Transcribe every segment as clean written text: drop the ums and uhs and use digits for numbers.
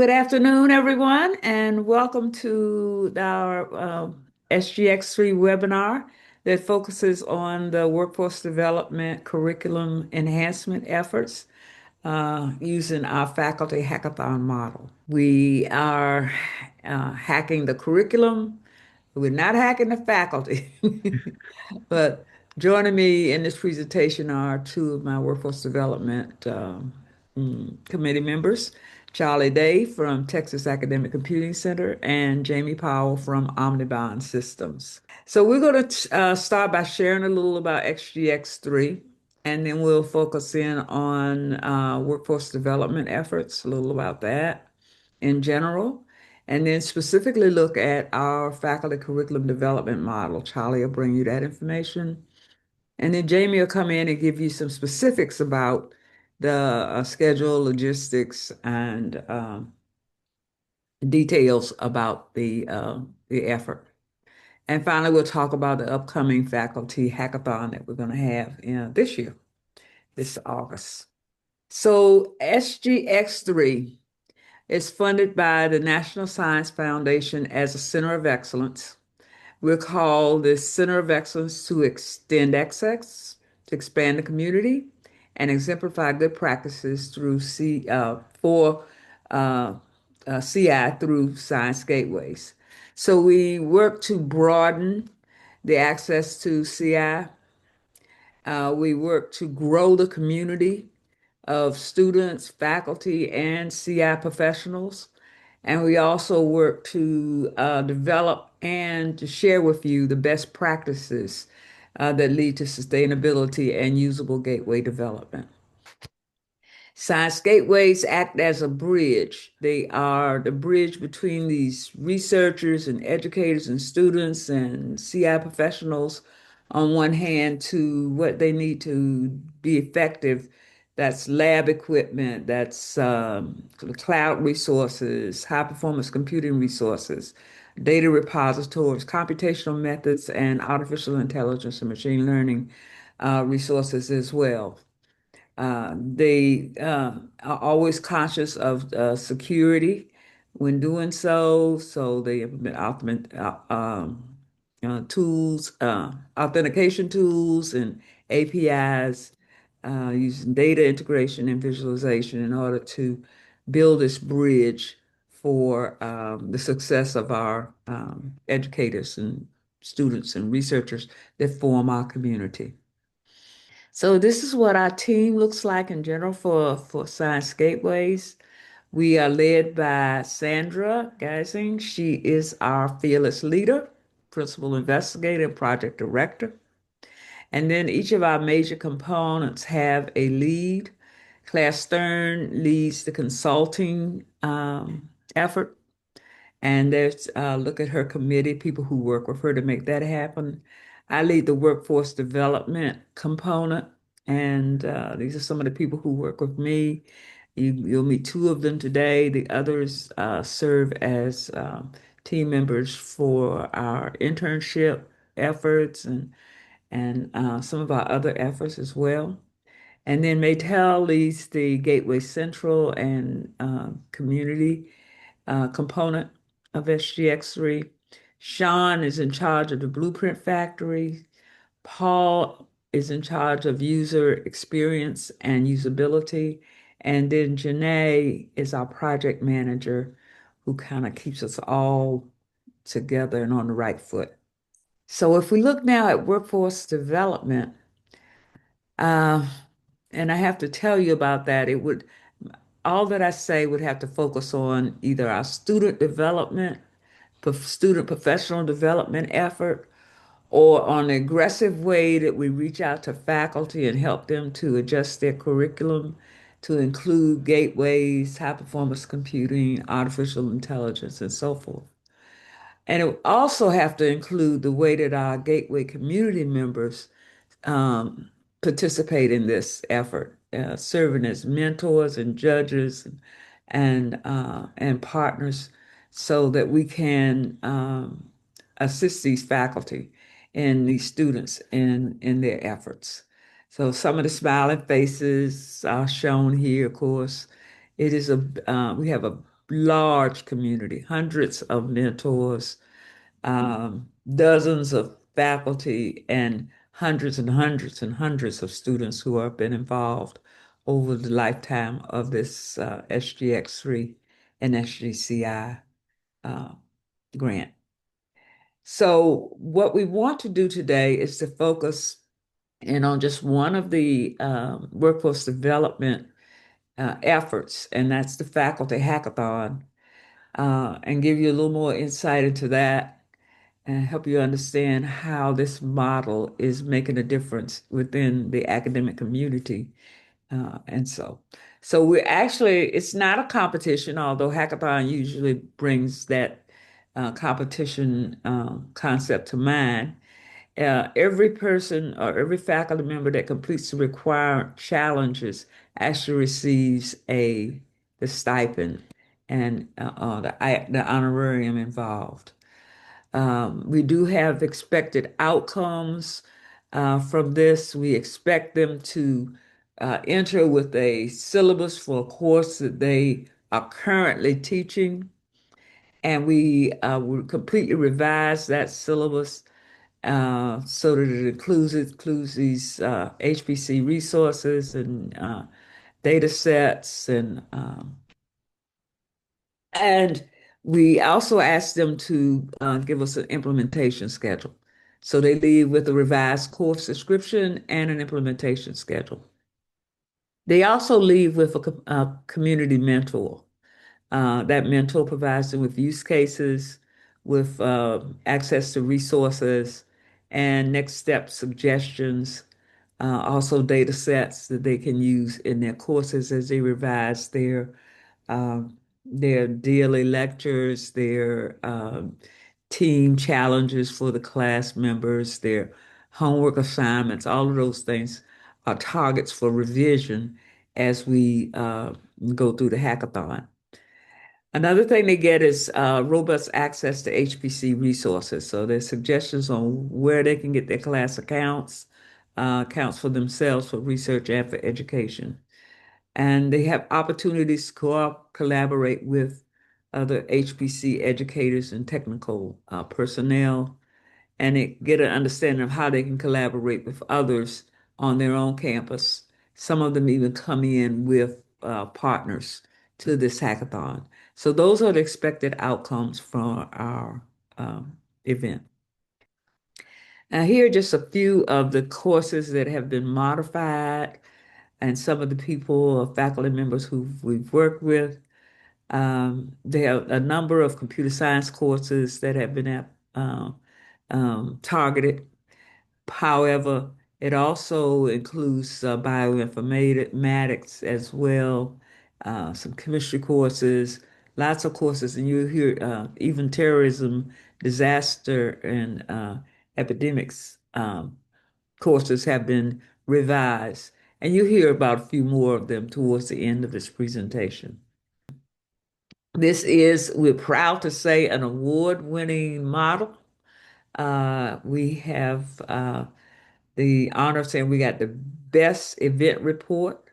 Good afternoon, everyone, and welcome to our SGX3 webinar that focuses on the workforce development curriculum enhancement efforts using our faculty hackathon model. We are hacking the curriculum. We're not hacking the faculty, but joining me in this presentation are two of my workforce development committee members, Charlie Day from Texas Academic Computing Center and Jamie Powell from Omnibond Systems. So we're going to start by sharing a little about XGX3, and then we'll focus in on workforce development efforts, a little about that in general, and then specifically look at our faculty curriculum development model. Charlie will bring you that information. And then Jamie will come in and give you some specifics about the schedule, logistics, and details about the effort. And finally, we'll talk about the upcoming faculty hackathon that we're going to have this year, this August. So SGX3 is funded by the National Science Foundation as a Center of Excellence. We're called the Center of Excellence to extend access, to expand the community, and exemplify good practices through for CI through science gateways. So we work to broaden the access to CI. We work to grow the community of students, faculty, and CI professionals. And we also work to develop and to share with you the best practices that lead to sustainability and usable gateway development. Science gateways act as a bridge. They are the bridge between these researchers and educators and students and CI professionals on one hand to what they need to be effective. That's lab equipment, that's cloud resources, high performance computing resources, data repositories, computational methods, and artificial intelligence and machine learning resources as well. They are always conscious of security when doing so, so they implement tools, authentication tools, and APIs using data integration and visualization in order to build this bridge for the success of our educators and students and researchers that form our community. So this is what our team looks like in general for Science Gateways. We are led by Sandra Geising. She is our fearless leader, principal investigator, and project director. And then each of our major components have a lead. Claire Stern leads the consulting effort. And there's look at her committee, people who work with her to make that happen. I lead the workforce development component, and these are some of the people who work with me. You'll meet two of them today. The others serve as team members for our internship efforts and some of our other efforts as well. And then Maytel leads the Gateway Central and community component of SGX3. Sean is in charge of the Blueprint Factory. Paul is in charge of user experience and usability. And then Janae is our project manager who kind of keeps us all together and on the right foot. So if we look now at workforce development, uh, and I have to tell you about that, all that I say would have to focus on either our student development, student professional development effort, or on the aggressive way that we reach out to faculty and help them to adjust their curriculum to include gateways, high performance computing, artificial intelligence, and so forth. And it would also have to include the way that our gateway community members um, participate in this effort, serving as mentors and judges and partners, so that we can assist these faculty and these students in their efforts. So some of the smiling faces are shown here. Of course, it is we have a large community, hundreds of mentors, dozens of faculty, and hundreds and hundreds and hundreds of students who have been involved over the lifetime of this SGX3 and SGCI uh, grant. So, what we want to do today is to focus in on just one of the workforce development efforts, and that's the Faculty Hackathon, and give you a little more insight into that and help you understand how this model is making a difference within the academic community. And so we're actually, it's not a competition, although Hackathon usually brings that competition concept to mind. Every person or every faculty member that completes the required challenges actually receives the stipend and the honorarium involved. We do have expected outcomes from this. We expect them to enter with a syllabus for a course that they are currently teaching, and we will completely revise that syllabus so that it includes these HPC resources and data sets and we also asked them to give us an implementation schedule. So they leave with a revised course description and an implementation schedule. They also leave with a community mentor. That mentor provides them with use cases, with access to resources, and next step suggestions, also data sets that they can use in their courses as they revise their daily lectures, their team challenges for the class members, their homework assignments, all of those things are targets for revision as we go through the hackathon. Another thing they get is robust access to HPC resources. So there's suggestions on where they can get their class accounts for themselves for research and for education. And they have opportunities to collaborate with other HPC educators and technical personnel, and they get an understanding of how they can collaborate with others on their own campus. Some of them even come in with partners to this hackathon. So those are the expected outcomes from our event. Now, here are just a few of the courses that have been modified and some of the people or faculty members who we've worked with. There are a number of computer science courses that have been targeted. However, it also includes bioinformatics as well, some chemistry courses, lots of courses, and you hear even terrorism, disaster, and epidemics courses have been revised. And you hear about a few more of them towards the end of this presentation. This is, we're proud to say, an award-winning model. We have the honor of saying we got the best event report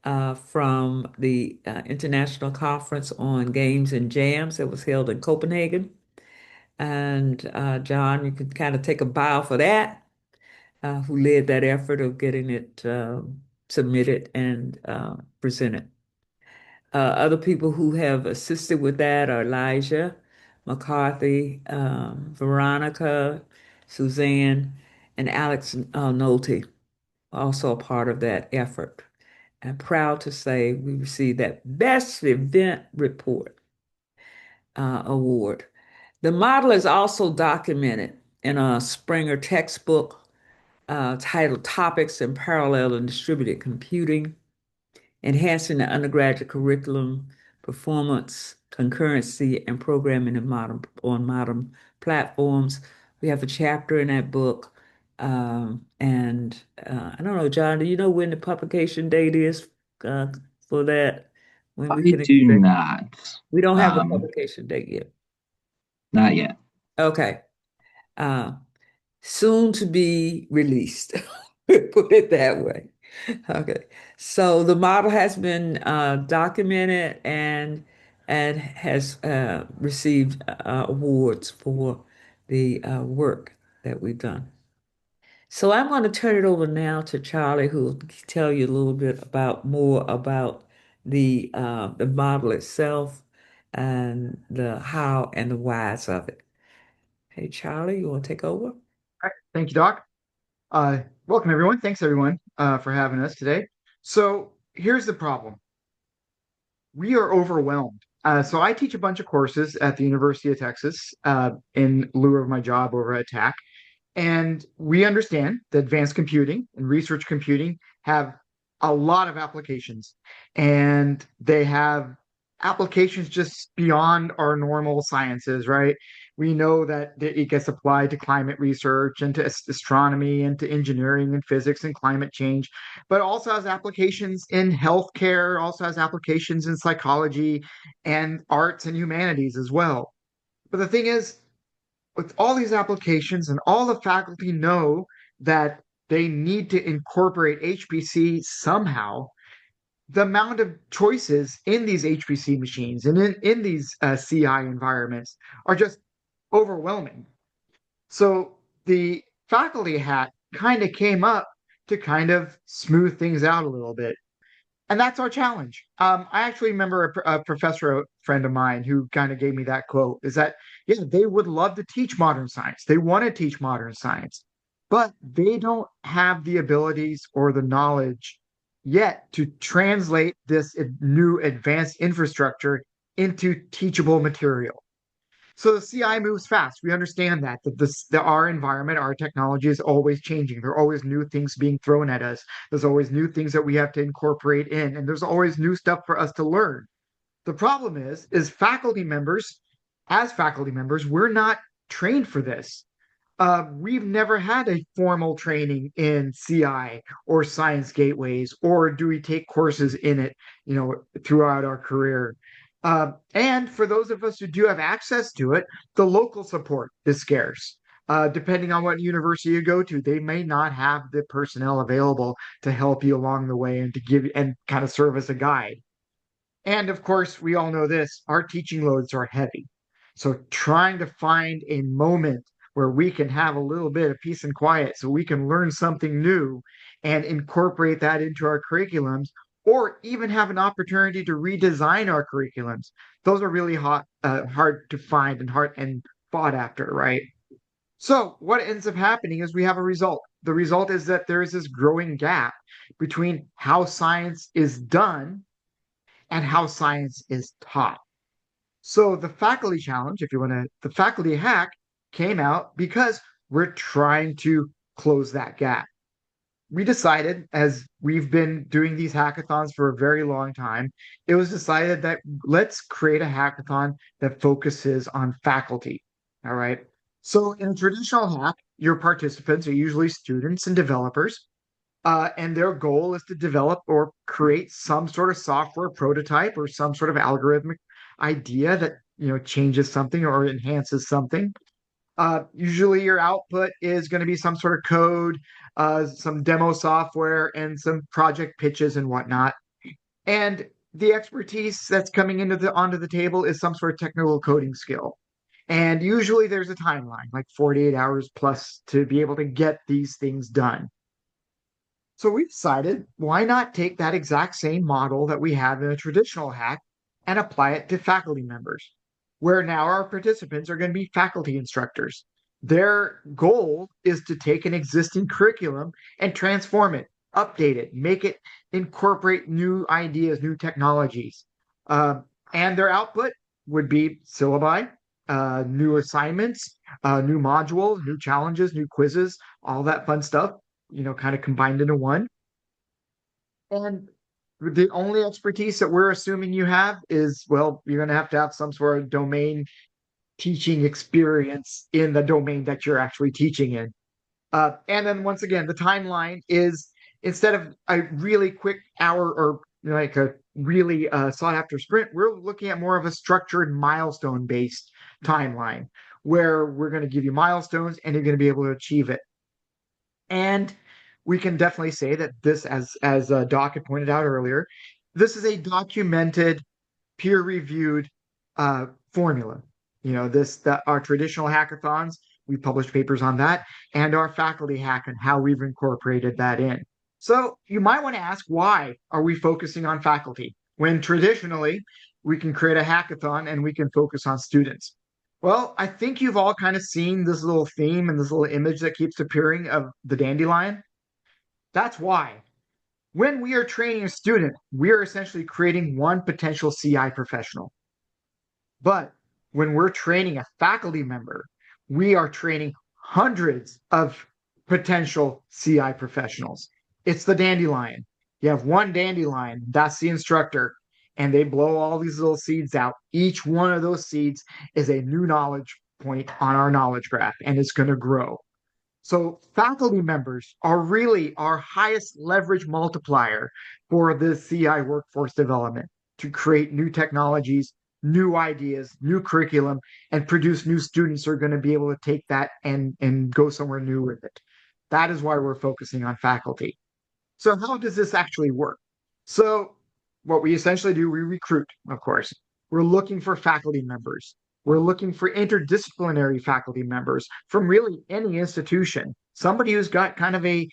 from the International Conference on Games and Jams that was held in Copenhagen. And John, you can kind of take a bow for that, who led that effort of getting it submitted and presented. Other people who have assisted with that are Elijah McCarthy, Veronica, Suzanne, and Alex Nolte, also a part of that effort. I'm proud to say we received that Best Event Report award. The model is also documented in a Springer textbook titled Topics in Parallel and Distributed Computing, Enhancing the Undergraduate Curriculum, Performance, Concurrency, and Programming on Modern Platforms. We have a chapter in that book. And I don't know, John, do you know when the publication date is uh, for that? When we I can do expect? not. We don't have a Um, publication date yet. Not yet. Okay. Uh, Soon to be released. Put it that way. Okay. So the model has been documented and and has received awards for the work that we've done. So I'm going to turn it over now to Charlie, who will tell you a little bit about more about the model itself and the how and the whys of it. Hey, Charlie, you want to take over? All right. Thank you, Doc. Welcome, everyone. Thanks, everyone, for having us today. So here's the problem. We are overwhelmed. So I teach a bunch of courses at the University of Texas in lieu of my job over at TAC. And we understand that advanced computing and research computing have a lot of applications, and they have applications just beyond our normal sciences, right? We know that it gets applied to climate research and to astronomy and to engineering and physics and climate change, but also has applications in healthcare, also has applications in psychology and arts and humanities as well. But the thing is, with all these applications and all the faculty know that they need to incorporate HPC somehow, the amount of choices in these HPC machines and in these CI environments are just overwhelming. So the faculty hack kind of came up to kind of smooth things out a little bit. And that's our challenge. I actually remember a professor, a friend of mine, who kind of gave me that quote is that, yeah, they would love to teach modern science. They want to teach modern science, but they don't have the abilities or the knowledge yet to translate this new advanced infrastructure into teachable material. So the CI moves fast. We understand that our environment, our technology is always changing. There are always new things being thrown at us. There's always new things that we have to incorporate in, and there's always new stuff for us to learn. The problem is as faculty members, we're not trained for this. We've never had a formal training in CI or science gateways, or do we take courses in it, throughout our career. And for those of us who do have access to it, the local support is scarce. Depending on what university you go to, they may not have the personnel available to help you along the way and to give and kind of serve as a guide. And of course, we all know this, our teaching loads are heavy. So trying to find a moment where we can have a little bit of peace and quiet so we can learn something new and incorporate that into our curriculums, or even have an opportunity to redesign our curriculums. Those are really hard to find and hard and fought after, right? So what ends up happening is we have a result. The result is that there is this growing gap between how science is done and how science is taught. So the faculty challenge, if you want to, the faculty hack came out because we're trying to close that gap. We decided, as we've been doing these hackathons for a very long time, it was decided that let's create a hackathon that focuses on faculty. All right. So in a traditional hack, your participants are usually students and developers. And their goal is to develop or create some sort of software prototype or some sort of algorithmic idea that changes something or enhances something. Usually, your output is going to be some sort of code, some demo software, and some project pitches and whatnot. And the expertise that's coming onto the table is some sort of technical coding skill. And usually, there's a timeline, like 48 hours plus, to be able to get these things done. So we decided, why not take that exact same model that we have in a traditional hack and apply it to faculty members, where now our participants are going to be faculty instructors. Their goal is to take an existing curriculum and transform it, update it, make it incorporate new ideas, new technologies. And their output would be syllabi, new assignments, new modules, new challenges, new quizzes, all that fun stuff, kind of combined into one. And the only expertise that we're assuming you have is, well, you're going to have some sort of domain teaching experience in the domain that you're actually teaching in. And then once again, the timeline is, instead of a really quick hour or like a really sought after sprint, we're looking at more of a structured milestone based timeline where we're going to give you milestones and you're going to be able to achieve it. And we can definitely say that this, as Doc had pointed out earlier, this is a documented, peer-reviewed formula. Our traditional hackathons, we published papers on that, and our faculty hack and how we've incorporated that in. So you might want to ask, why are we focusing on faculty when traditionally we can create a hackathon and we can focus on students? Well, I think you've all kind of seen this little theme and this little image that keeps appearing of the dandelion. That's why. When we are training a student, we are essentially creating one potential CI professional. But when we're training a faculty member, we are training hundreds of potential CI professionals. It's the dandelion. You have one dandelion, that's the instructor, and they blow all these little seeds out. Each one of those seeds is a new knowledge point on our knowledge graph, and it's going to grow. So faculty members are really our highest leverage multiplier for the CI workforce development to create new technologies, new ideas, new curriculum, and produce new students who are going to be able to take that and go somewhere new with it. That is why we're focusing on faculty. So how does this actually work? So what we essentially do, we recruit, of course. We're looking for faculty members. We're looking for interdisciplinary faculty members from really any institution. Somebody who's got kind of a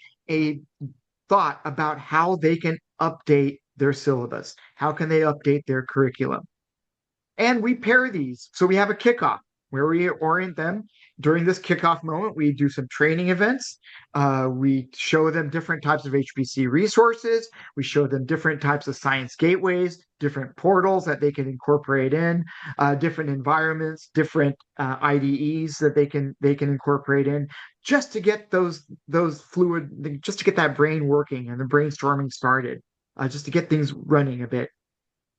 thought about how they can update their syllabus. How can they update their curriculum? And we pair these. So we have a kickoff where we orient them. During this kickoff moment, we do some training events. We show them different types of HPC resources. We show them different types of science gateways, different portals that they can incorporate in, different environments, different IDEs that they can incorporate in, just to get those fluid, just to get that brain working and the brainstorming started, just to get things running a bit.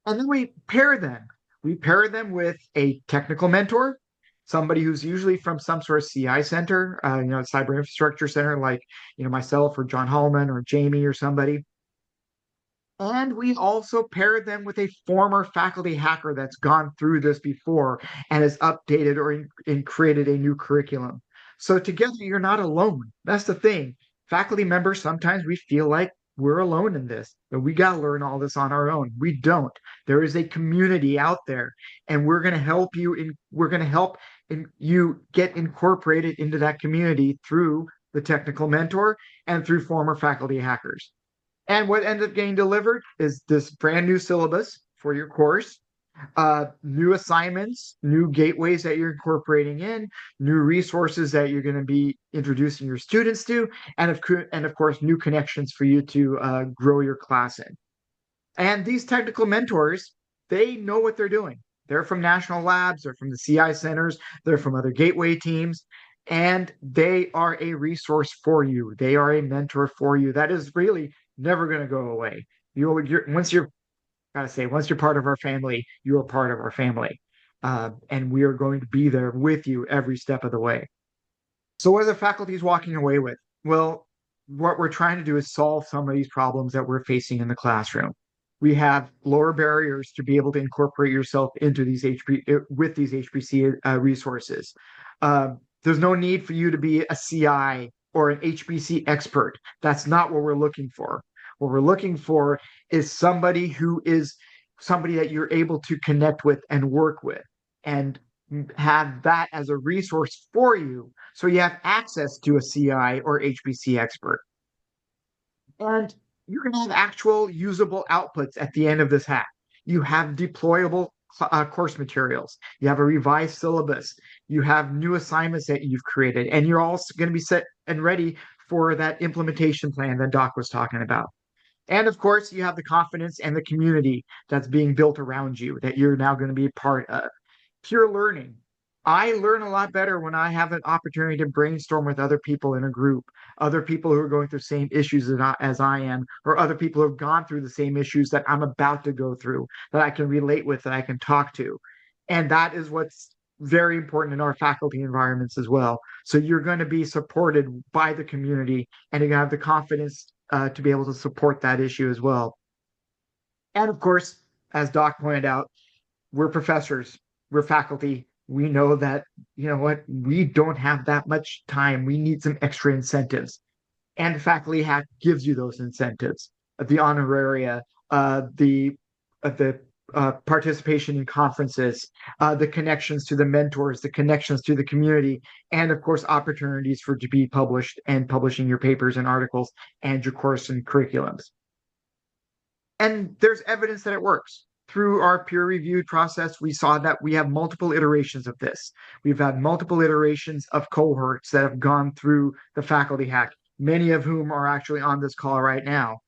And then we pair them. We pair them with a technical mentor, somebody who's usually from some sort of CI center, cyber infrastructure center, like myself or John Hallman or Jamie or somebody. And we also pair them with a former faculty hacker that's gone through this before and has updated or created a new curriculum. So together, you're not alone. That's the thing. Faculty members, sometimes we feel like we're alone in this, but we got to learn all this on our own. We don't. There is a community out there, and we're going to help you. We're going to help you get incorporated into that community through the technical mentor and through former faculty hackers. And what ends up getting delivered is this brand new syllabus for your course, new assignments, new gateways that you're incorporating in, new resources that you're going to be introducing your students to, and of course, new connections for you to grow your class in. And these technical mentors, they know what they're doing. They're from national labs, they're from the CI centers, they're from other gateway teams, and they are a resource for you. They are a mentor for you. That is really never going to go away. Once you're part of our family, you are part of our family. And we are going to be there with you every step of the way. So what are the faculties walking away with? Well, what we're trying to do is solve some of these problems that we're facing in the classroom. We have lower barriers to be able to incorporate yourself into these HPC resources. There's no need for you to be a CI or an HPC expert. That's not what we're looking for. What we're looking for is somebody that you're able to connect with and work with and have that as a resource for you so you have access to a CI or HPC expert. And you're going to have actual usable outputs at the end of this hack. You have deployable course materials. You have a revised syllabus. You have new assignments that you've created. And you're also going to be set and ready for that implementation plan that Doc was talking about. And of course, you have the confidence and the community that's being built around you that you're now going to be a part of. Pure learning. I learn a lot better when I have an opportunity to brainstorm with other people in a group, other people who are going through the same issues as I am, or other people who have gone through the same issues that I'm about to go through, that I can relate with, that I can talk to. And that is what's very important in our faculty environments as well. So you're going to be supported by the community, and you're going to have the confidence to be able to support that issue as well. And of course, as Doc pointed out, we're professors, we're faculty. We know that, we don't have that much time. We need some extra incentives. And Faculty Hack gives you those incentives. The honoraria, the participation in conferences, the connections to the mentors, the connections to the community, and of course, opportunities for to be published and publishing your papers and articles and your course and curriculums. And there's evidence that it works. Through our peer-reviewed process, we saw that we have multiple iterations of this. We've had multiple iterations of cohorts that have gone through the FacultyHack, many of whom are actually on this call right now.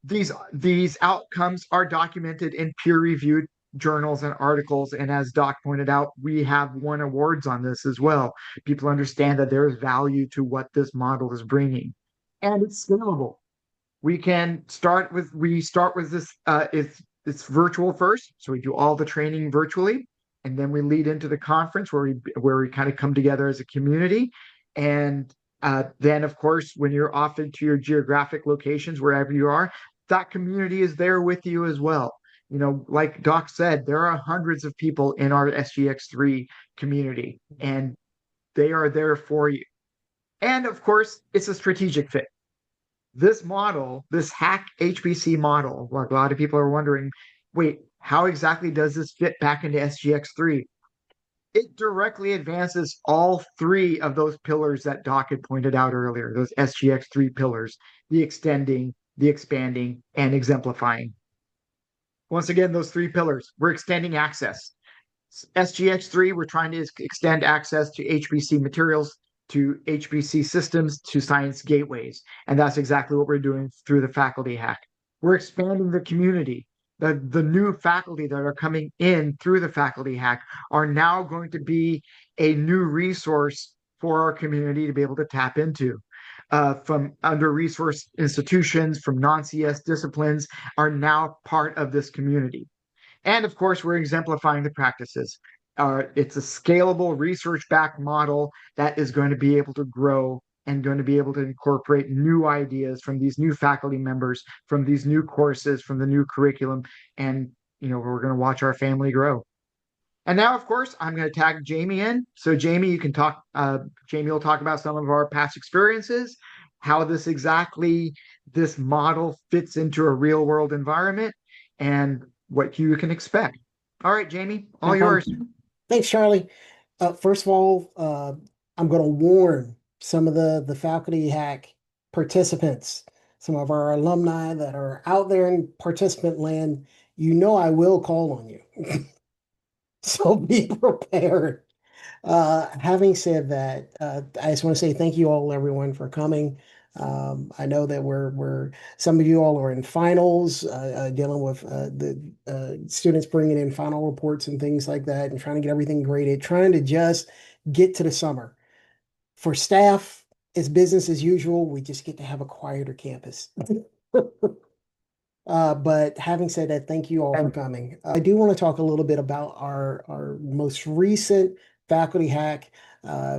These outcomes are documented in peer-reviewed journals and articles, and as Doc pointed out, we have won awards on this as well. People understand that there is value to what this model is bringing, and it's scalable. We start with this. It's virtual first, so we do all the training virtually, and then we lead into the conference where we kind of come together as a community, and then of course when you're off into your geographic locations wherever you are, that community is there with you as well. You know, like Doc said, there are hundreds of people in our SGX3 community, and they are there for you. And of course, it's a strategic fit. This model, this hack HPC model, like a lot of people are wondering, wait, how exactly does this fit back into SGX3? It directly advances all three of those pillars that Doc had pointed out earlier, those SGX3 pillars, the extending, the expanding, and exemplifying. Once again, those three pillars, we're extending access. SGX3, we're trying to extend access to HPC materials, to HPC systems, to science gateways. And that's exactly what we're doing through the FacultyHack. We're expanding the community. The new faculty that are coming in through the FacultyHack are now going to be a new resource for our community to be able to tap into. From under-resourced institutions, from non-CS disciplines, are now part of this community. And of course, we're exemplifying the practices. It's a scalable research-backed model that is going to be able to grow and going to be able to incorporate new ideas from these new faculty members, from these new courses, from the new curriculum. And, you know, we're going to watch our family grow. And now, of course, I'm going to tag Jamie in. So Jamie, you can talk, Jamie will talk about some of our past experiences, how this model fits into a real world environment, and what you can expect. All right, Jamie, all yours. Thanks, Charlie. First of all, I'm going to warn some of the FacultyHack participants, some of our alumni that are out there in participant land. You know I will call on you. So be prepared. Having said that, I just want to say thank you all, everyone, for coming. I know that some of you all are in finals, dealing with the students bringing in final reports and things like that, and trying to get everything graded, trying to just get to the summer. For staff, it's business as usual. We just get to have a quieter campus. But having said that, thank you all for coming. I do want to talk a little bit about our most recent FacultyHack,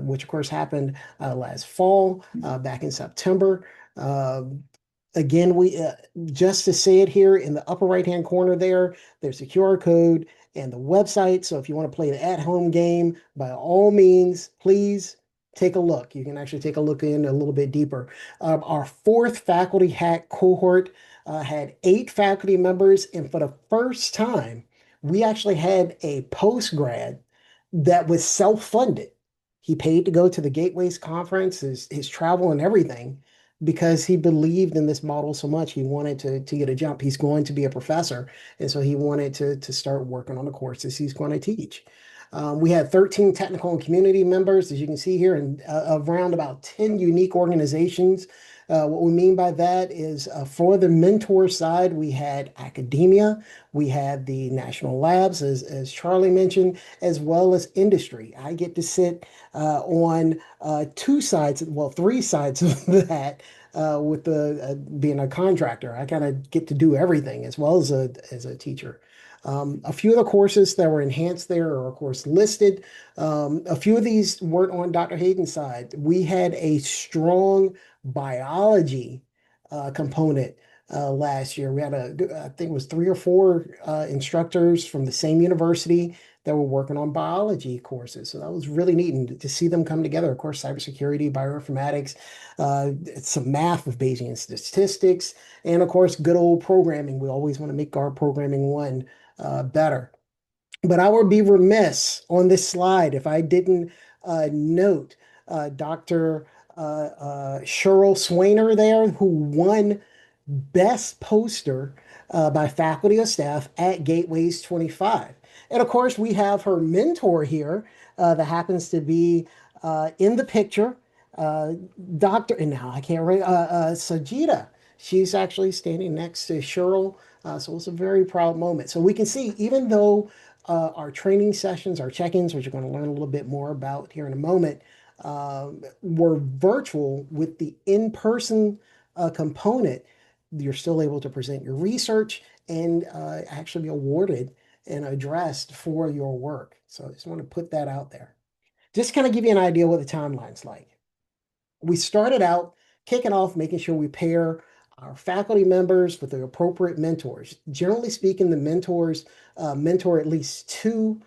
which of course happened last fall, back in September. Again, we just to say it here in the upper right-hand corner there's a QR code and the website. So if you want to play the at-home game, by all means, please take a look. You can actually take a look in a little bit deeper. Our fourth FacultyHack cohort had 8 faculty members, and for the first time, we actually had a post-grad that was self-funded. He paid to go to the Gateways conference, his travel and everything, because he believed in this model so much. He wanted to get a jump. He's going to be a professor, and so he wanted to start working on the courses he's going to teach. We had 13 technical and community members, as you can see here, and around about 10 unique organizations. What we mean by that is for the mentor side, we had academia, we had the national labs, as Charlie mentioned, as well as industry. I get to sit on 2 sides, well, 3 sides of that with being a contractor. I kind of get to do everything as well as a teacher. A few of the courses that were enhanced there are, of course, listed. A few of these weren't on Dr. Hayden's side. We had a strong biology component last year. We had I think it was 3 or 4 instructors from the same university that were working on biology courses. So that was really neat, and to see them come together. Of course, cybersecurity, bioinformatics, some math with Bayesian statistics, and of course, good old programming. We always want to make our programming one better. But I would be remiss on this slide if I didn't note Dr. Cheryl Swainer there, who won Best Poster by faculty or staff at Gateways 25. And of course, we have her mentor here that happens to be in the picture, uh, Dr. And now I can't remember, Sajida. She's actually standing next to Cheryl. So it's a very proud moment. So we can see, even though our training sessions, our check-ins, which you're going to learn a little bit more about here in a moment, were virtual with the in-person component, you're still able to present your research and actually be awarded and addressed for your work. So I just want to put that out there. Just kind of give you an idea what the timeline's like. We started out kicking off, making sure we pair our faculty members with the appropriate mentors. Generally speaking, the mentors mentor at least 2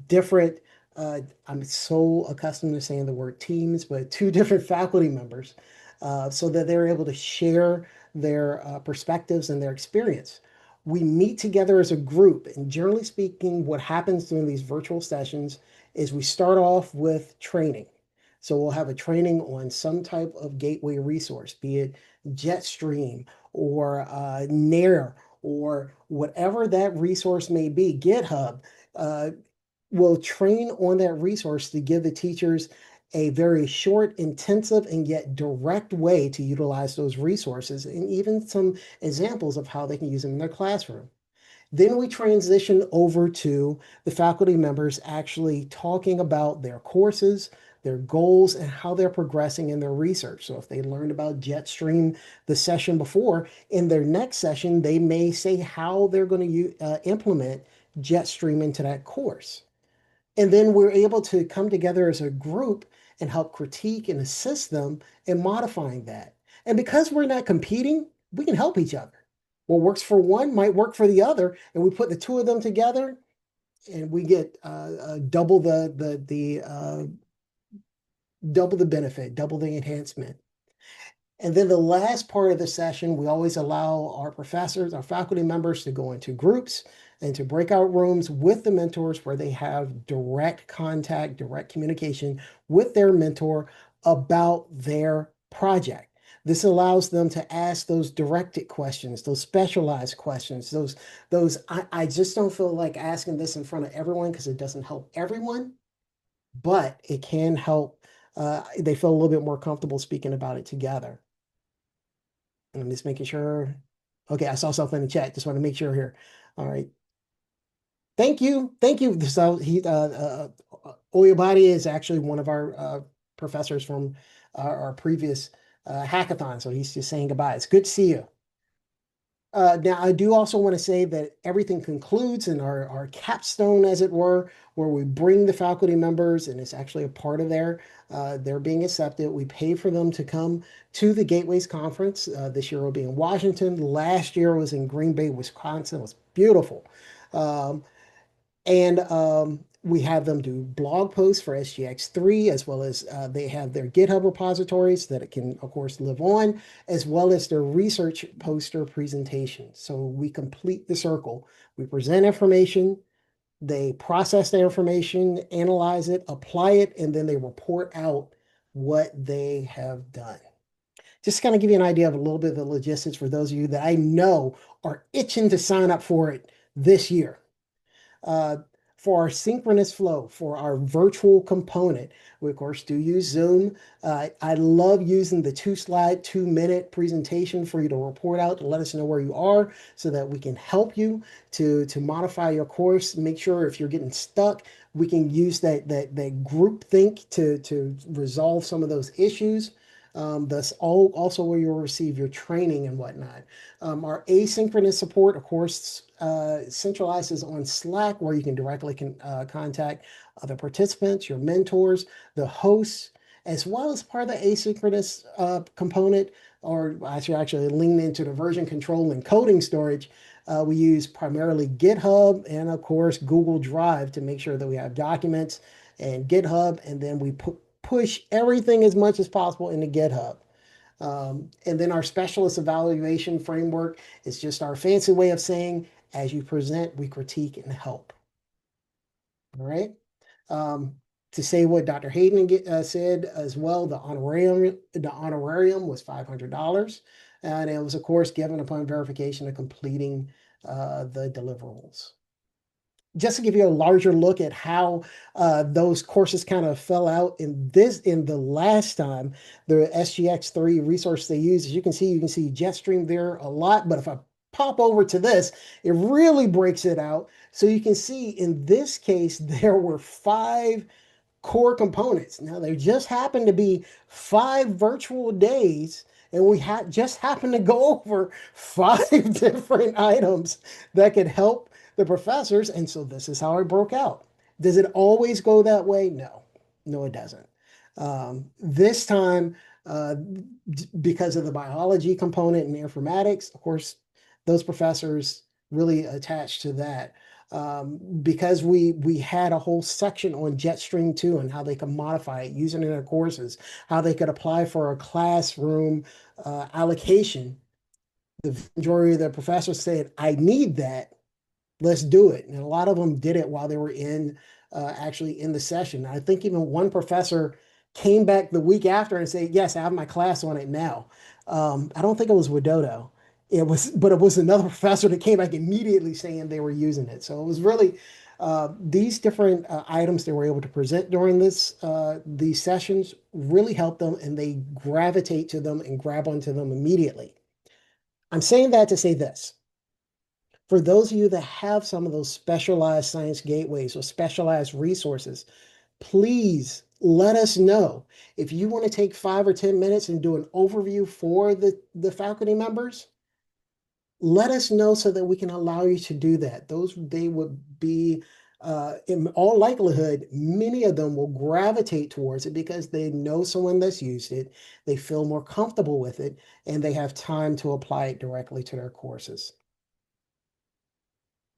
different, I'm so accustomed to saying the word teams, but 2 different faculty members so that they're able to share their perspectives and their experience. We meet together as a group, and generally speaking, what happens during these virtual sessions is we start off with training. So we'll have a training on some type of gateway resource, be it Jetstream or Nair or whatever that resource may be, GitHub. Will train on that resource to give the teachers a very short, intensive, and yet direct way to utilize those resources, and even some examples of how they can use them in their classroom. Then we transition over to the faculty members actually talking about their courses, their goals, and how they're progressing in their research. So if they learned about Jetstream the session before, in their next session, they may say how they're going to implement Jetstream into that course. And then we're able to come together as a group and help critique and assist them in modifying that. And because we're not competing, we can help each other. What works for one might work for the other, and we put the 2 of them together, and we get double double the benefit, double the enhancement. And then the last part of the session, we always allow our professors, our faculty members to go into groups and to breakout rooms with the mentors where they have direct contact, direct communication with their mentor about their project. This allows them to ask those directed questions, those specialized questions, I just don't feel like asking this in front of everyone because it doesn't help everyone, but it can help. They feel a little bit more comfortable speaking about it together. And I'm just making sure. Okay, I saw something in the chat. Just want to make sure here. All right. Thank you. Thank you. So Oyobade is actually one of our professors from our previous hackathon. So he's just saying goodbye. It's good to see you. Now, I do also want to say that everything concludes in our capstone, as it were, where we bring the faculty members, and it's actually a part of they're being accepted. We pay for them to come to the Gateways Conference. This year will be in Washington. Last year was in Green Bay, Wisconsin. It was beautiful. And we have them do blog posts for SGX3, as well as they have their GitHub repositories that it can, of course, live on, as well as their research poster presentations. So we complete the circle. We present information, they process the information, analyze it, apply it, and then they report out what they have done. Just to kind of give you an idea of a little bit of the logistics for those of you that I know are itching to sign up for it this year. For our synchronous flow, for our virtual component, we of course do use Zoom. I love using the 2-slide, 2-minute presentation for you to report out, to let us know where you are so that we can help you to modify your course. Make sure if you're getting stuck, we can use that group think to resolve some of those issues. That's also where you'll receive your training and whatnot. Our asynchronous support, of course, centralizes on Slack, where you can directly contact other participants, your mentors, the hosts, as well as part of the asynchronous component. or I should actually lean into the version control and coding storage, we use primarily GitHub and of course Google Drive to make sure that we have documents and GitHub, and then we push everything as much as possible into GitHub. And then our specialist evaluation framework is just our fancy way of saying, as you present, we critique and help. All right. Um, to say what Dr. Hayden said as well, the honorarium was $500, and it was, of course, given upon verification of completing the deliverables. Just to give you a larger look at how those courses kind of fell out in the last time, the SGX3 resource they use, as you can see Jetstream there a lot, but if I pop over to this, it really breaks it out. So you can see in this case, there were 5 core components. Now, there just happened to be 5 virtual days, and we just happened to go over 5 different items that could help the professors. And so this is how it broke out. Does it always go that way? No, no, it doesn't. This time, because of the biology component and informatics, of course, those professors really attached to that. Because we had a whole section on Jetstream 2 and how they could modify it using it in their courses, how they could apply for a classroom allocation. The majority of the professors said, I need that. Let's do it. And a lot of them did it while they were actually in the session. I think even one professor came back the week after and said, yes, I have my class on it now. I don't think it was Widodo. But it was another professor that came back immediately saying they were using it. So it was really these different items they were able to present during these sessions really helped them, and they gravitate to them and grab onto them immediately. I'm saying that to say this. For those of you that have some of those specialized science gateways or specialized resources, please let us know. If you want to take 5 or 10 minutes and do an overview for the faculty members, let us know so that we can allow you to do that. They would be, in all likelihood, many of them will gravitate towards it because they know someone that's used it, they feel more comfortable with it, and they have time to apply it directly to their courses.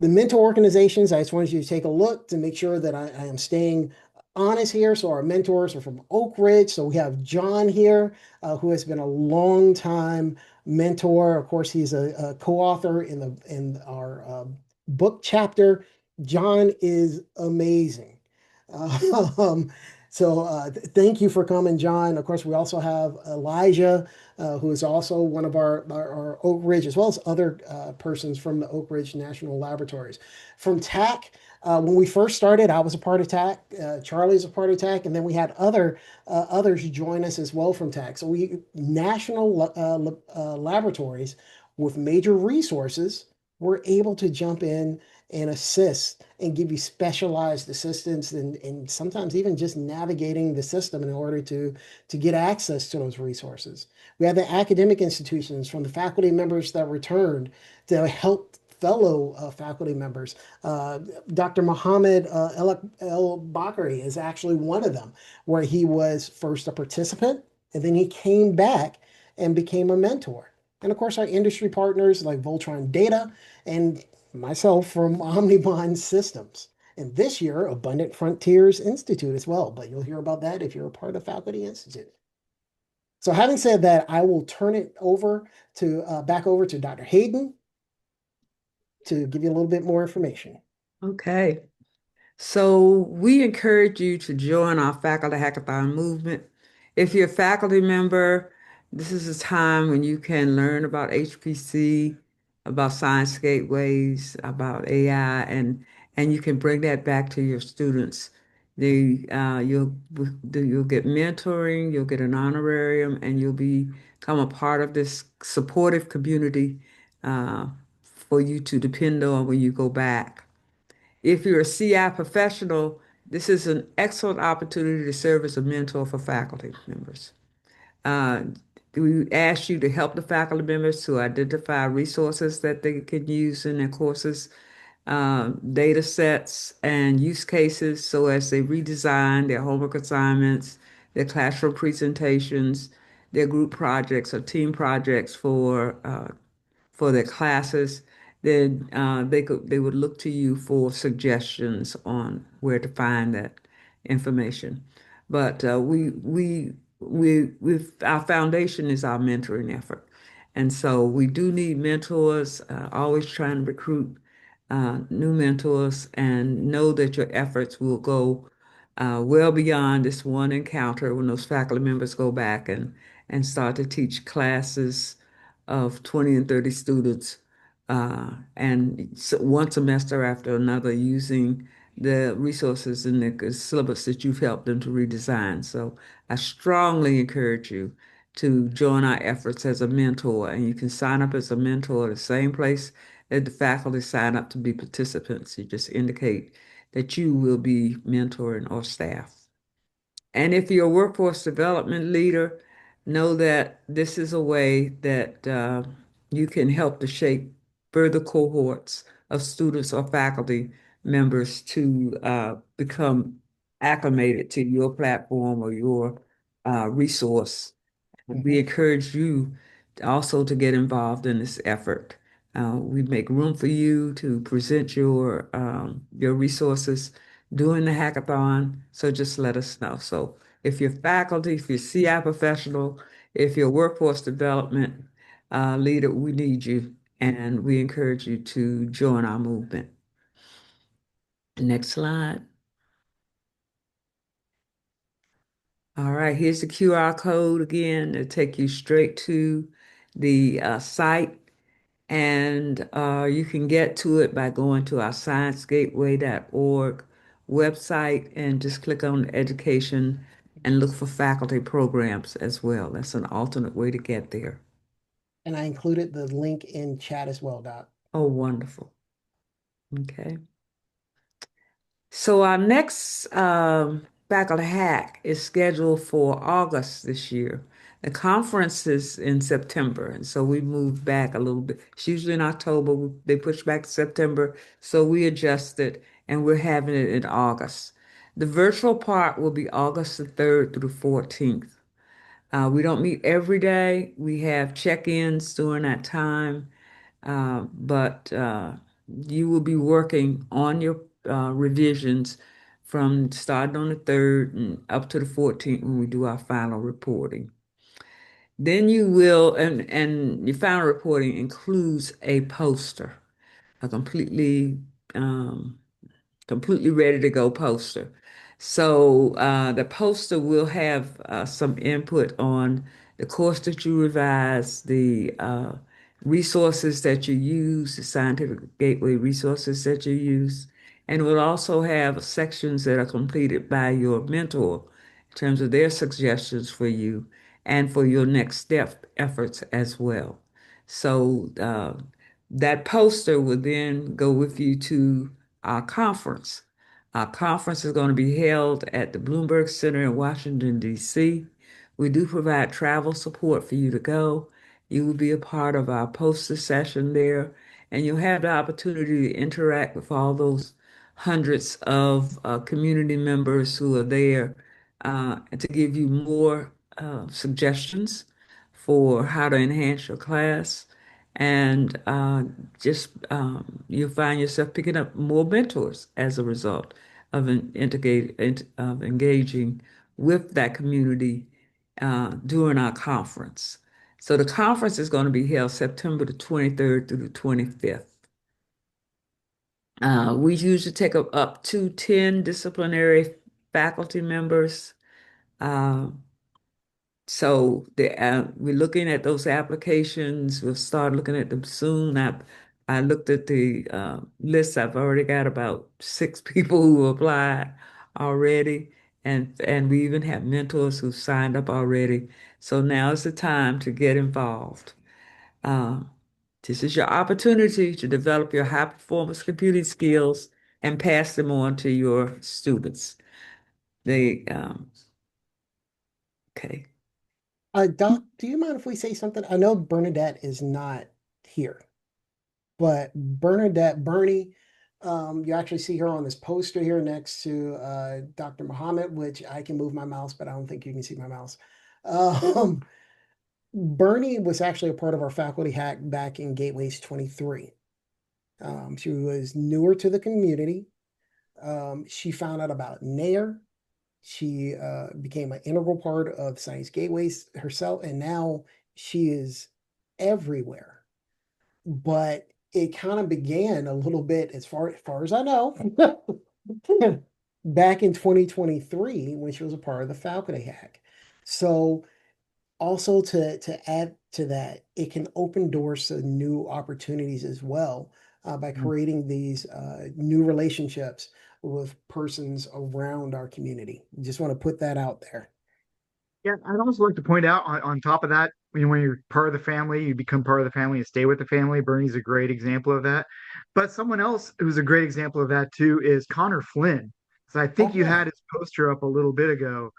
The mentor organizations, I just wanted you to take a look to make sure that I am staying honest here. So our mentors are from Oak Ridge. So we have John here, who has been a long time mentor. Of course, he's a co-author in our book chapter. John is amazing. Um, thank you for coming, John. Of course, we also have Elijah, who is also one of our Oak Ridge, as well as other persons from the Oak Ridge National Laboratories. From TAC, when we first started, I was a part of TAC, Charlie's a part of TAC, and then we had others join us as well from TAC. So we national laboratories with major resources were able to jump in and assist and give you specialized assistance and sometimes even just navigating the system in order to get access to those resources. We have the academic institutions from the faculty members that returned to help fellow faculty members. Dr. Mohammed El Bakri is actually one of them, where he was first a participant and then he came back and became a mentor. And of course, our industry partners like Voltron Data and myself from Omnibond Systems. And this year, Abundant Frontiers Institute as well. But you'll hear about that if you're a part of Faculty Institute. So having said that, I will turn it over back over to Dr. Hayden to give you a little bit more information. Okay. So we encourage you to join our Faculty Hackathon movement. If you're a faculty member, this is a time when you can learn about HPC, about science gateways, about AI, and you can bring that back to your students. You'll get mentoring, you'll get an honorarium, and you'll become a part of this supportive community for you to depend on when you go back. If you're a CI professional, this is an excellent opportunity to serve as a mentor for faculty members. Uh, we ask you to help the faculty members to identify resources that they can use in their courses, data sets and use cases so as they redesign their homework assignments, their classroom presentations, their group projects or team projects for their classes, then they would look to you for suggestions on where to find that information. But we our foundation is our mentoring effort, and so we do need mentors. Always trying to recruit new mentors, and know that your efforts will go well beyond this one encounter when those faculty members go back and start to teach classes of 20 and 30 students, and one semester after another, using the resources in the syllabus that you've helped them to redesign. So I strongly encourage you to join our efforts as a mentor, and you can sign up as a mentor at the same place that the faculty sign up to be participants. You just indicate that you will be mentoring or staff. And if you're a workforce development leader, know that this is a way that you can help to shape further cohorts of students or faculty members to become acclimated to your platform or your resource. We encourage you also to get involved in this effort. We make room for you to present your resources during the hackathon. So just let us know. So if you're faculty, if you're CI professional, if you're workforce development leader, we need you, and we encourage you to join our movement. Next slide. All right, here's the QR code again to take you straight to the site. And you can get to it by going to our sciencegateway.org website and just click on education and look for faculty programs as well. That's an alternate way to get there. And I included the link in chat as well, Doc. Oh, wonderful. Okay. So our next Faculty Hack is scheduled for August this year. The conference is in September, and so we moved back a little bit. It's usually in October. They pushed back to September, so we adjusted, and we're having it in August. The virtual part will be August the 3rd through the 14th. We don't meet every day. We have check-ins during that time, but you will be working on your revisions from starting on the 3rd and up to the 14th when we do our final reporting. Then you will, and your final reporting includes a poster, a um, completely ready to go poster. So the poster will have some input on the course that you revise, the resources that you use, the scientific gateway resources that you use, and it will also have sections that are completed by your mentor in terms of their suggestions for you and for your next step efforts as well. So that poster will then go with you to our conference. Our conference is going to be held at the Bloomberg Center in Washington, D.C. We do provide travel support for you to go. You will be a part of our poster session there, and you'll have the opportunity to interact with all those hundreds of community members who are there and to give you more suggestions for how to enhance your class. And just you'll find yourself picking up more mentors as a result of engaging with that community during our conference. So the conference is going to be held September the 23rd through the 25th. We usually take up to 10 disciplinary faculty members. Uh, we're looking at those applications. We'll start looking at them soon. I looked at the list. I've already got about 6 people who applied already, and we even have mentors who signed up already. So now is the time to get involved. Uh, this is your opportunity to develop your high performance computing skills and pass them on to your students. They okay. Doc, do you mind if we say something? I know Bernadette is not here, but Bernie, you actually see her on this poster here next to Dr. Muhammad, which I can move my mouse, but I don't think you can see my mouse. Um, Bernie was actually a part of our faculty hack back in Gateways 23. She was newer to the community. She found out about NAIR. She became an integral part of Science Gateways herself, and now she is everywhere. But it kind of began a little bit, as far as I know, back in 2023 when she was a part of the faculty hack. So also to add to that, it can open doors to new opportunities as well by creating these new relationships with persons around our community. Just want to put that out there. Yeah, I'd also like to point out on top of that, when you're part of the family, you become part of the family and stay with the family. Bernie's a great example of that. But someone else who's a great example of that too is Connor Flynn. So I think Oh, you yeah. had his poster up a little bit ago.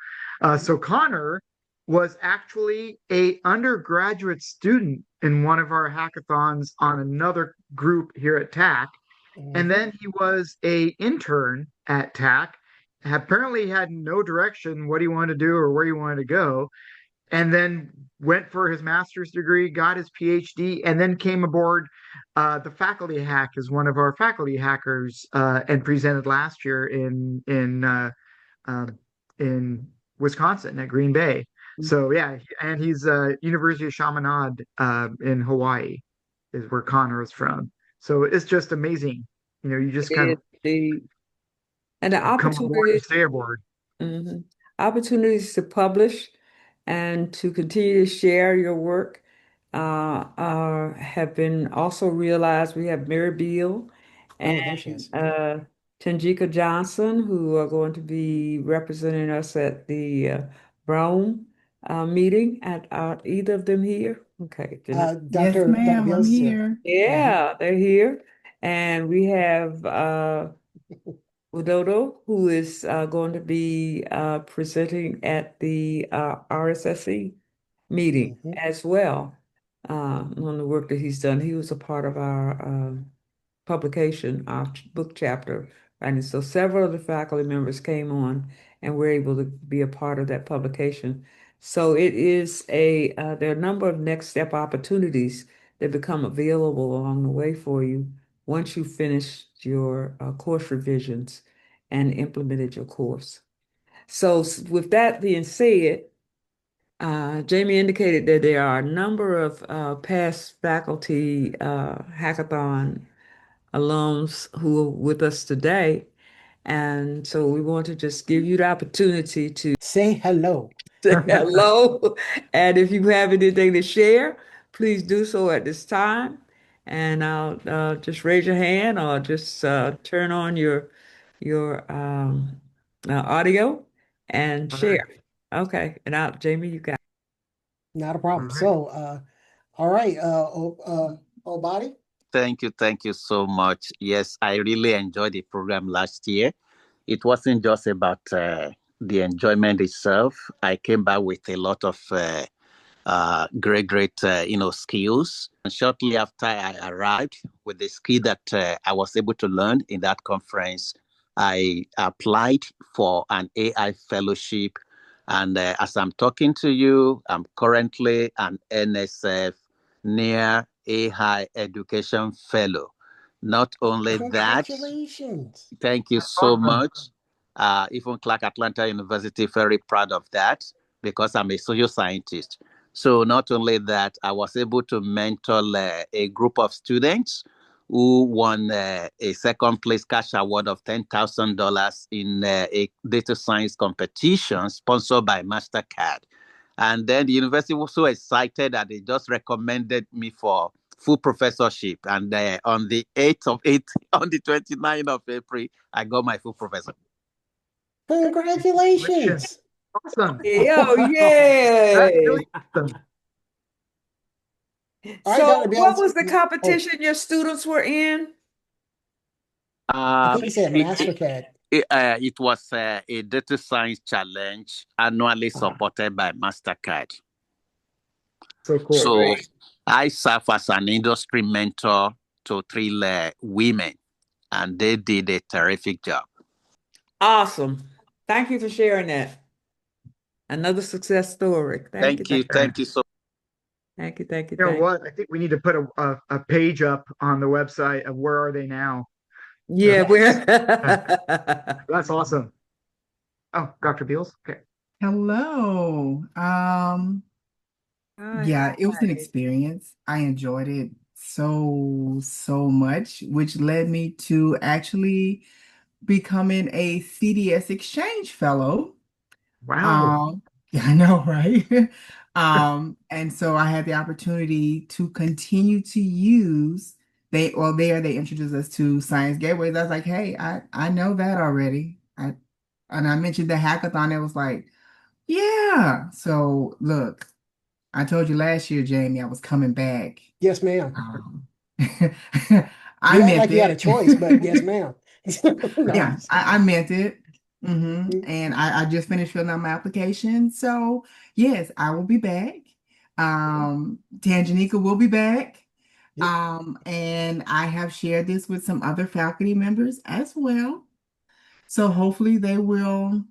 So Connor was actually a undergraduate student in one of our hackathons on another group here at TAC. And then he was a intern at TAC. Apparently had no direction what he wanted to do or where he wanted to go, and then went for his master's degree, got his PhD, and then came aboard the Faculty Hack as one of our faculty hackers, and presented last year in Wisconsin at Green Bay. So yeah, and he's University of Chaminade in Hawaii is where Connor is from. So it's just amazing. You just kind of The and the come aboard and opportunities, stay aboard. mhm, opportunities to publish and to continue to share your work have been also realized. We have Mary Beal Oh, there she and is. Tanjika Johnson, who are going to be representing us at the Brown meeting. Are either of them here? Okay, Yes, Dr. ma'am, I'm Beals is here. here. yeah, they're here. And we have Udodo, who is going to be presenting at the RSSE meeting Mhm. as well on the work that he's done. He was a part of our publication, our book chapter, and so several of the faculty members came on and were able to be a part of that publication. So it is there are a number of next step opportunities that become available along the way for you once you finish your course revisions and implemented your course. So with that being said, Jamie indicated that there are a number of past faculty hackathon alums who are with us today. And so we want to just give you the opportunity to Say hello. say hello. And if you have anything to share, please do so at this time. And I'll just raise your hand or just turn on your audio and All right. share. Okay. And out, Jamie, you got. Not a All problem. right. So, all right, Obadi. Thank you so much. Yes, I really enjoyed the program last year. It wasn't just about the enjoyment itself. I came back with a lot of great skills. And shortly after I arrived with the skill that I was able to learn in that conference, I applied for an AI fellowship. And as I'm talking to you, I'm currently an NSF near AI Education Fellow. Not only that, Congratulations. thank you so much. Even Clark Atlanta University, very proud of that because I'm a social scientist. So not only that, I was able to mentor a group of students who won a second place cash award of $10,000 in a data science competition sponsored by MasterCard. And then the university was so excited that they just recommended me for full professorship. And on the 8th of 8th, on the 29th of April, I got my full professor. Congratulations. Awesome. Oh, That's yay. really awesome. All right, So Dr. what Beals. was the Oh, competition your students were in? I think you said MasterCard. It was a data science challenge annually supported by MasterCard. So cool. So I serve as an industry mentor to 3 women, and they did a terrific job. Awesome. Thank you for sharing that. Another success story. Thank you. Thank you so Thank you, thank you, You know thank you. what? I think we need to put a page up on the website of where are they now. Yeah, Yes. That's awesome. Oh, Dr. Beals. Okay. Hello. Yeah, it was an Hi. experience. I enjoyed it so much, which led me to actually becoming a CDS Exchange Fellow. Wow. Um, yeah, I know, right? And so I had the opportunity to continue to use they introduced us to Science Gateways. I was like, hey, I know that already. And I mentioned the hackathon. It was like, yeah. So look, I told you last year, Jamie, I was coming back. Yes, ma'am. Um, I You act meant like you had a it. choice, but yes, ma'am. No, I'm Yeah, just I kidding. meant it. Mm, And I just finished filling out my application. So yes, I will be back. Tanjanika will be back. yep. And I have shared this with some other faculty members as well. So hopefully they will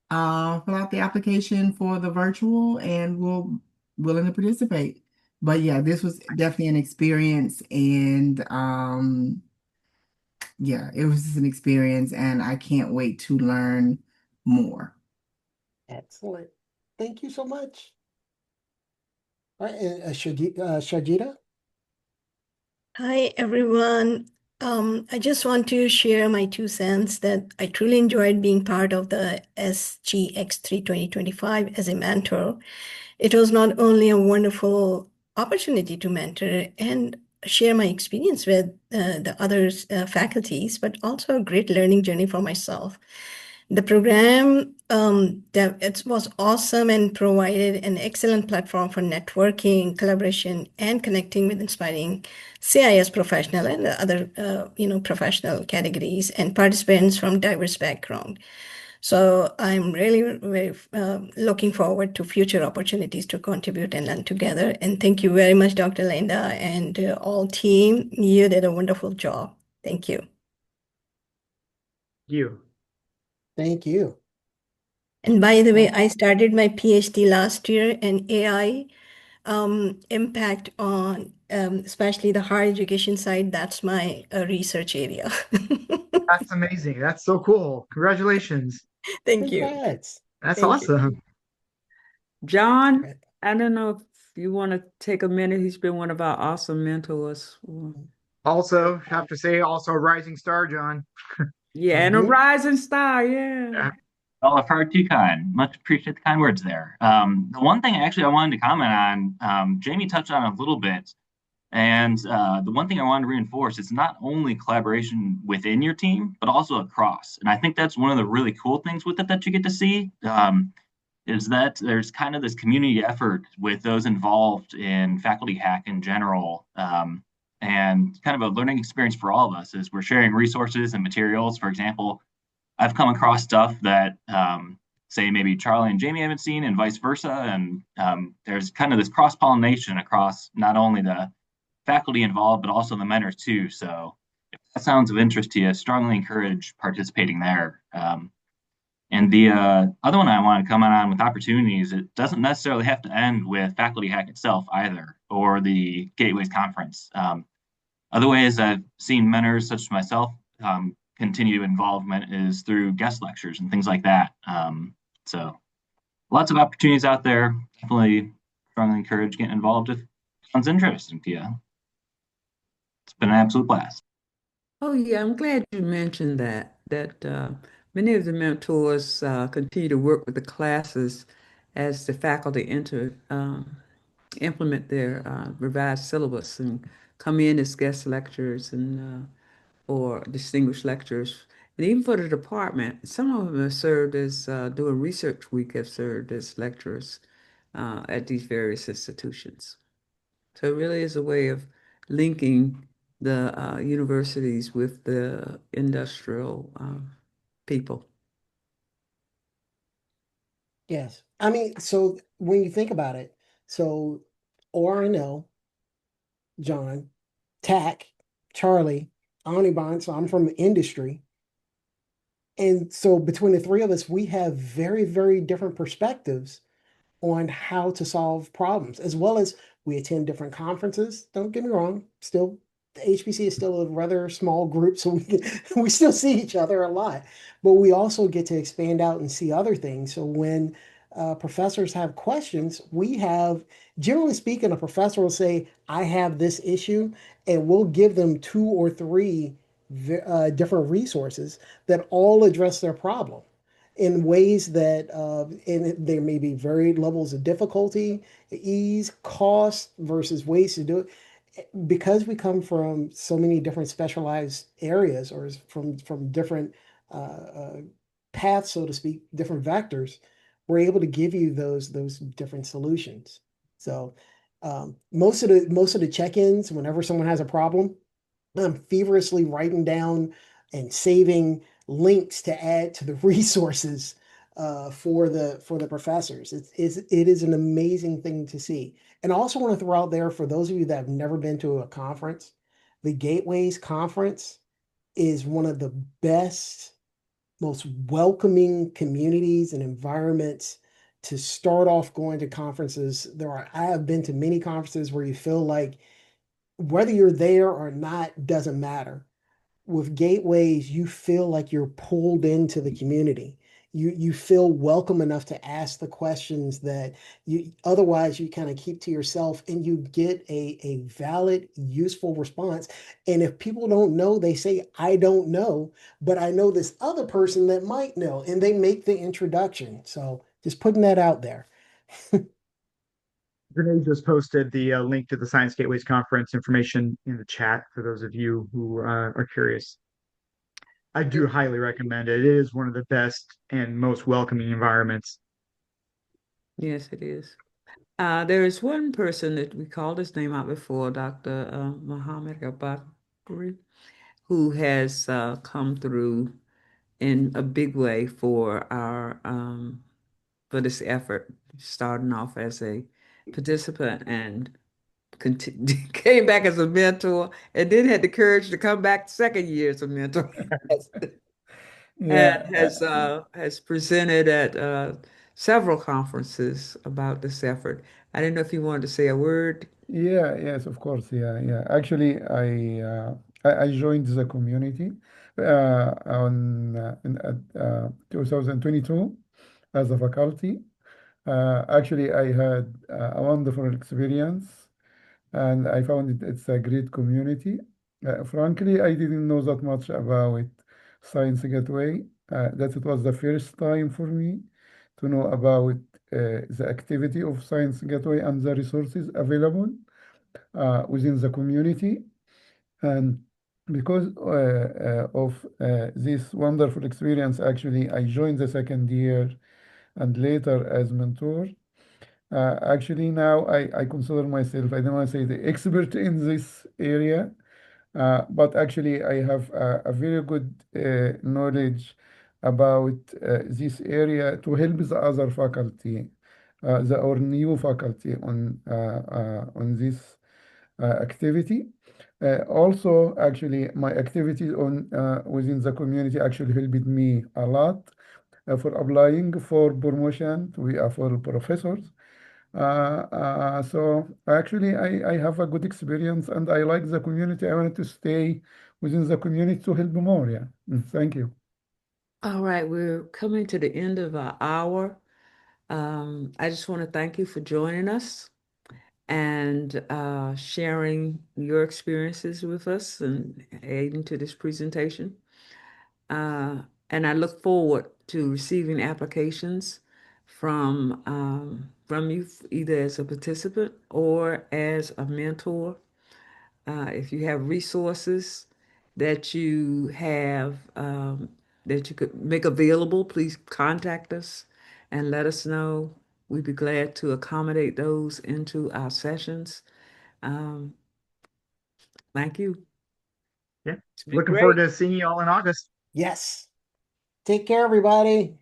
fill out the application for the virtual and will willing to participate. But yeah, this was definitely an experience and yeah, it was just an experience and I can't wait to learn more. Excellent. Thank you so much. All right, and Shajita? Hi, everyone. I just want to share my 2 cents that I truly enjoyed being part of the SGX3 2025 as a mentor. It was not only a wonderful opportunity to mentor and share my experience with the other faculties, but also a great learning journey for myself. The program that it was awesome and provided an excellent platform for networking, collaboration, and connecting with inspiring CIS professional and other professional categories and participants from diverse background. So I'm really very looking forward to future opportunities to contribute and learn together. And thank you very much, Dr. Linda and all team. You did a wonderful job. Thank you. You. Thank you. And by the way, Well, I started my PhD last year in AI impact on especially the higher education side. That's my research area. That's amazing. That's so cool. Congratulations. Thank you. congrats. That's Thank you. awesome. John, Right. I don't know if you want to take a minute. He's been one of our awesome mentors. Also, have to say, also a rising star, John. Yeah, and a Mhm. rising star, yeah. Well, if far too kind. Much appreciate the kind words there. The one thing actually I wanted to comment on, Jamie touched on a little bit, and the one thing I wanted to reinforce is not only collaboration within your team, but also across. And I think that's one of the really cool things with it that you get to see. Is that there's kind of this community effort with those involved in FacultyHack in general, and kind of a learning experience for all of us as we're sharing resources and materials. For example, I've come across stuff that, say, maybe Charlie and Jamie haven't seen, and vice versa. And there's kind of this cross pollination across not only the faculty involved, but also the mentors too. So if that sounds of interest to you, strongly encourage participating there. And the other one I want to comment on with opportunities, it doesn't necessarily have to end with Faculty Hack itself either, or the Gateways Conference. Other ways I've seen mentors such as myself continue involvement is through guest lectures and things like that. So lots of opportunities out there. Definitely strongly encourage getting involved if it sounds interesting to you. It's been an absolute blast. Oh, yeah, I'm glad you mentioned that many of the mentors continue to work with the classes as the faculty implement their revised syllabus and come in as guest lecturers and or distinguished lecturers. And even for the department, some of them have served as doing research week have served as lecturers at these various institutions. So it really is a way of linking the universities with the industrial people. Yes. I mean, so when you think about it, so ORNL, John, TAC, Charlie, Anibon, so I'm from industry. And so between the three of us, we have very, very different perspectives on how to solve problems, as well as We attend different conferences. Don't get me wrong, still the HPC is still a rather small group, so we still see each other a lot. But we also get to expand out and see other things. So when professors have questions, we have, generally speaking, a professor will say, I have this issue, and we'll give them two or three different resources that all address their problem in ways that and there may be varied levels of difficulty, ease, cost versus ways to do it. Because we come from so many different specialized areas or from different uh, paths, so to speak, different vectors, we're able to give you those different solutions. So most of the check-ins, whenever someone has a problem, I'm feverishly writing down and saving links to add to the resources for the professors. It is an amazing thing to see. And I also want to throw out there for those of you that have never been to a conference, the Gateways Conference is one of the best, most welcoming communities and environments to start off going to conferences. I have been to many conferences where you feel like whether you're there or not doesn't matter. With gateways, you feel like you're pulled into the community. You feel welcome enough to ask the questions that you otherwise you kind of keep to yourself, and you get a valid, useful response. And if people don't know, they say, I don't know, but I know this other person that might know, and they make the introduction. So just putting that out there. Renee just posted the link to the Science Gateways conference information in the chat for those of you who are curious. I do highly recommend it. It is one of the best and most welcoming environments. Yes, it is. There is one person that we called his name out before, Dr. Mohammed Bakri, who has come through in a big way for this effort, starting off as a participant and came back as a mentor, and then had the courage to come back second year as a mentor. And Yeah, has presented at several conferences about this effort. I didn't know if you wanted to say a word. yes, of course. Yeah. Actually, I joined the community on in 2022 as a faculty. Actually, I had a wonderful experience, and I found it's a great community. Frankly, I didn't know that much about Science Gateway. That it was the first time for me to know about the activity of Science Gateway and the resources available within the community. And because of this wonderful experience, actually, I joined the second year and later as mentor. Actually, now I consider myself, I don't want to say the expert in this area, but actually I have a very good knowledge about this area to help the other faculty, or new faculty on this activity. Also, actually, my activities on within the community actually helped me a lot for applying for promotion to be a full professors. So actually, I have a good experience and I like the community. I wanted to stay within the community to help more. Yeah. Thank you. All right, we're coming to the end of our hour. I just want to thank you for joining us and sharing your experiences with us and aiding to this presentation. And I look forward to receiving applications from you either as a participant or as a mentor. If you have resources that you have that you could make available, please contact us and let us know. We'd be glad to accommodate those into our sessions. Um, thank you. Yeah. It's been Looking forward great. to seeing you all in August. Yes. Take care, everybody.